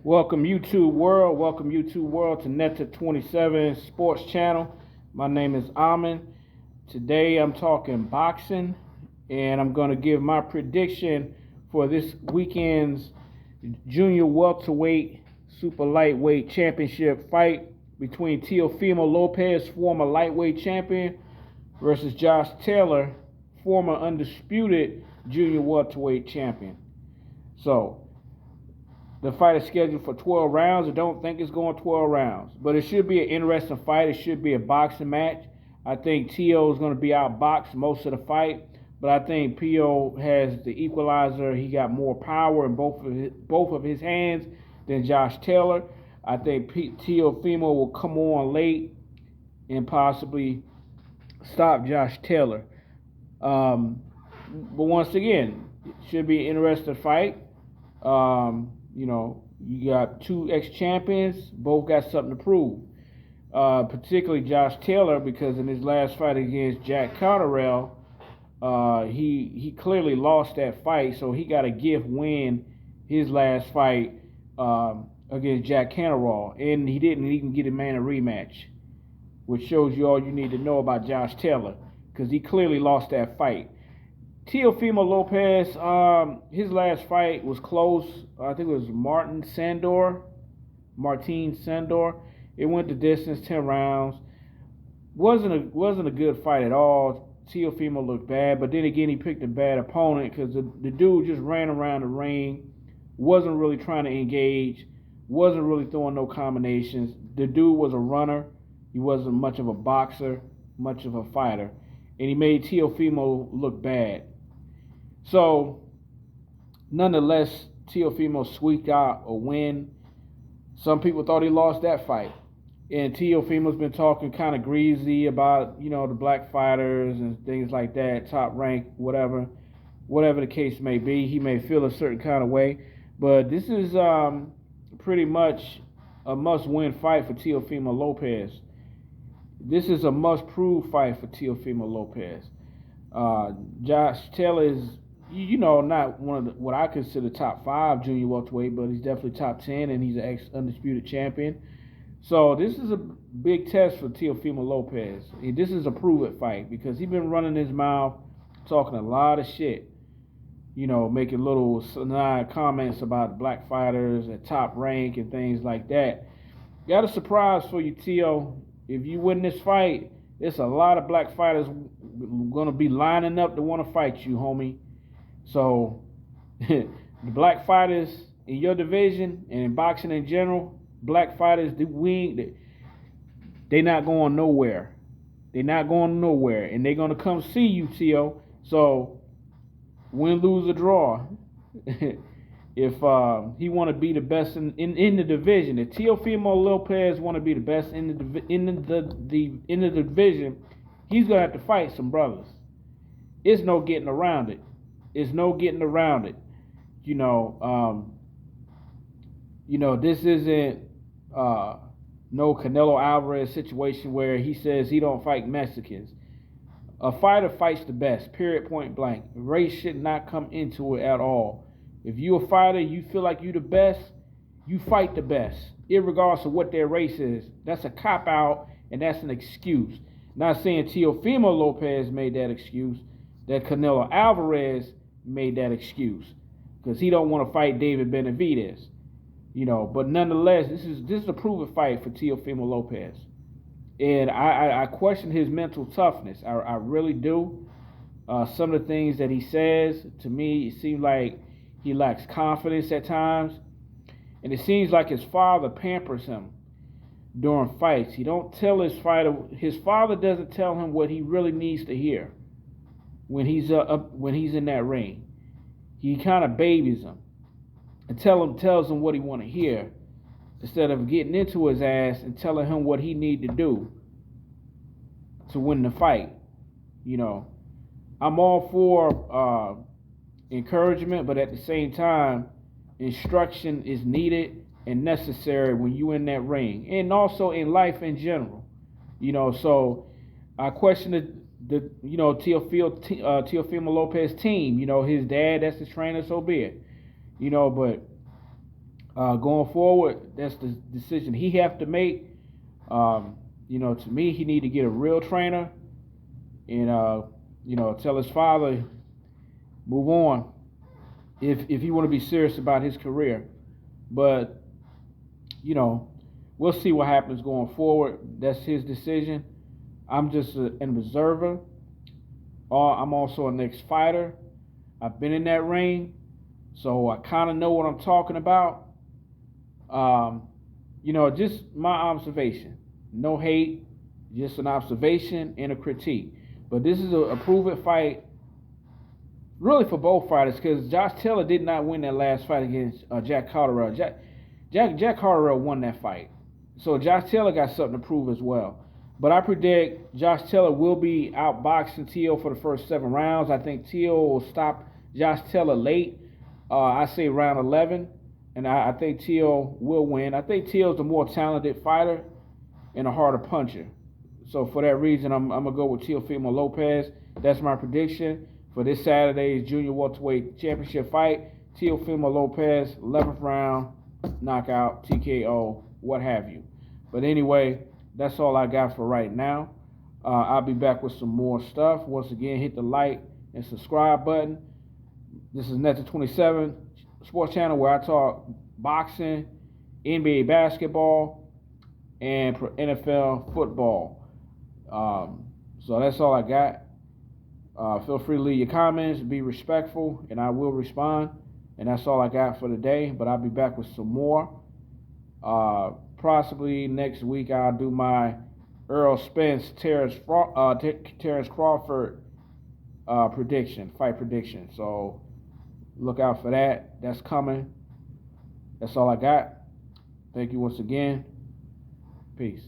Welcome YouTube world to Netta 27 Sports Channel. My name is Amin. Today I'm talking boxing, and I'm going to give my prediction for this weekend's junior welterweight super lightweight championship fight between Teofimo Lopez, former lightweight champion, versus Josh Taylor, former undisputed junior welterweight champion. So the fight is scheduled for 12 rounds. I don't think it's going 12 rounds, but it should be an interesting fight. It should be a boxing match. I think Tio is going to be outboxed most of the fight, but I think Pio has the equalizer. He got more power in both of his hands than Josh Taylor. I think Teofimo will come on late and possibly stop Josh Taylor. But once again, it should be an interesting fight. You got two ex-champions, both got something to prove. Particularly Josh Taylor, because in his last fight against Jack Catterall, he clearly lost that fight, so he got a gift win his last fight against Jack Catterall, and he didn't even get a man a rematch, which shows you all you need to know about Josh Taylor, because he clearly lost that fight. Teofimo Lopez, his last fight was close. I think it was Martin Sandor. It went the distance, 10 rounds. Wasn't a good fight at all. Teofimo looked bad, but then again he picked a bad opponent because the dude just ran around the ring, wasn't really trying to engage, wasn't really throwing no combinations. The dude was a runner. He wasn't much of a boxer, much of a fighter, and he made Teofimo look bad. So, nonetheless, Teofimo squeaked out a win. Some people thought he lost that fight. And Teofimo's been talking kind of greasy about, the black fighters and things like that, top rank, whatever the case may be. He may feel a certain kind of way. But this is pretty much a must-win fight for Teofimo Lopez. This is a must-prove fight for Teofimo Lopez. Josh Taylor is not one of what I consider top 5 junior welterweight, but he's definitely top 10, and he's an ex-undisputed champion. So this is a big test for Teofimo Lopez. This is a prove-it fight because he's been running his mouth, talking a lot of shit, making little snide comments about black fighters at top rank and things like that. Got a surprise for you, Teo. If you win this fight, there's a lot of black fighters going to be lining up to want to fight you, homie. So, the black fighters in your division and in boxing in general, black fighters, they're not going nowhere. They're not going nowhere, and they're going to come see you, Tio. So, win, lose, or draw. If he want to be the best in the division, if Teofimo Lopez want to be the best in the division, he's going to have to fight some brothers. It's no getting around it. This isn't no Canelo Alvarez situation where he says he don't fight Mexicans. A fighter fights the best, period, point blank. Race should not come into it at all. If you a fighter, you feel like you the best, you fight the best, irregardless of what their race is. That's a cop-out, and that's an excuse. Not saying Teofimo Lopez made that excuse, that Canelo Alvarez made that excuse because he don't want to fight David Benavidez, But nonetheless, this is a proven fight for Teofimo Lopez, and I question his mental toughness. I really do. Some of the things that he says to me, it seems like he lacks confidence at times, and it seems like his father pampers him during fights. He don't tell his fighter. His father doesn't tell him what he really needs to hear when he's in that ring. He kind of babies him and tells him what he want to hear instead of getting into his ass and telling him what he need to do to win the fight. I'm all for encouragement, but at the same time, instruction is needed and necessary when you in that ring, and also in life in general. So I question Teofimo Lopez team. His dad, that's his trainer, so be it. But Going forward, that's the decision he have to make. To me, he need to get a real trainer and tell his father move on if he want to be serious about his career. But we'll see what happens going forward. That's his decision. I'm just an observer. I'm also a next fighter. I've been in that ring, so I kind of know what I'm talking about. Just my observation. No hate, just an observation and a critique. But this is a proven fight, really for both fighters, because Josh Taylor did not win that last fight against Jack Cotterell. Jack Cotterell won that fight, so Josh Taylor got something to prove as well. But I predict Josh Taylor will be outboxing Teal for the first 7 rounds. I think Teal will stop Josh Taylor late. I say round 11. And I think Teal will win. I think Teal's the more talented fighter and a harder puncher. So for that reason, I'm going to go with Teofimo Lopez. That's my prediction for this Saturday's Junior Welterweight Championship fight. Teofimo Lopez, 11th round, knockout, TKO, what have you. But anyway, that's all I got for right now. I'll be back with some more stuff. Once again, hit the like and subscribe button. This is Net 27 Sports Channel, where I talk boxing, NBA basketball, and NFL football. So that's all I got. Feel free to leave your comments, be respectful, and I will respond. And that's all I got for today, but I'll be back with some more. Possibly next week I'll do my Earl Spence, Terrence Crawford fight prediction. So look out for that. That's coming. That's all I got. Thank you once again. Peace.